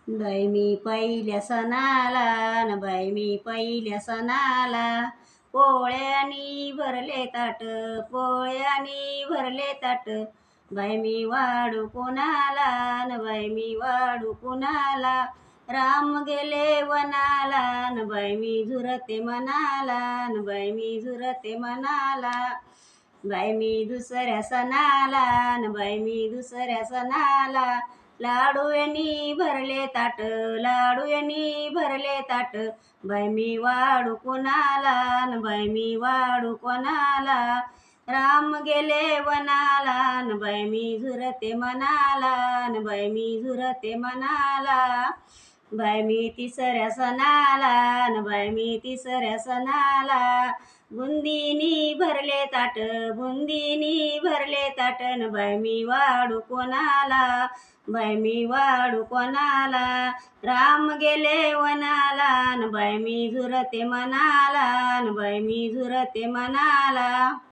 बाई मी पहिल्या सणाला बाई मी पहिल्या सणाला पोळ्यानी भरले ताट पोळ्यानी भरले ताट बाई मी वाढू कोणाला बाई मी वाढू कोणाला राम गेले वनाला बाई मी झुरते मनाला बाई मी झुरते मनाला बाई मी दुसऱ्या सणाला बाई मी दुसऱ्या सणाला लाडू यांनी भरले ताट लाडू यांनी भरले ताट बाई मी वाढू कोणाला बाई मी वाढू कोणाला राम गेले वनाला बाई मी झुरते मनाला बाई मी झुरते मनाला बाई मी तिसऱ्या सणाला बाई मी तिसऱ्या सणाला बुंदीनी भरले ताट बुंदीनी भरले ताट बाई मी वाढू कोणाला बाई मी वाढू कोणाला राम गेले वनाला बाई मी झुरते मनाला बाई मी झुरते मनाला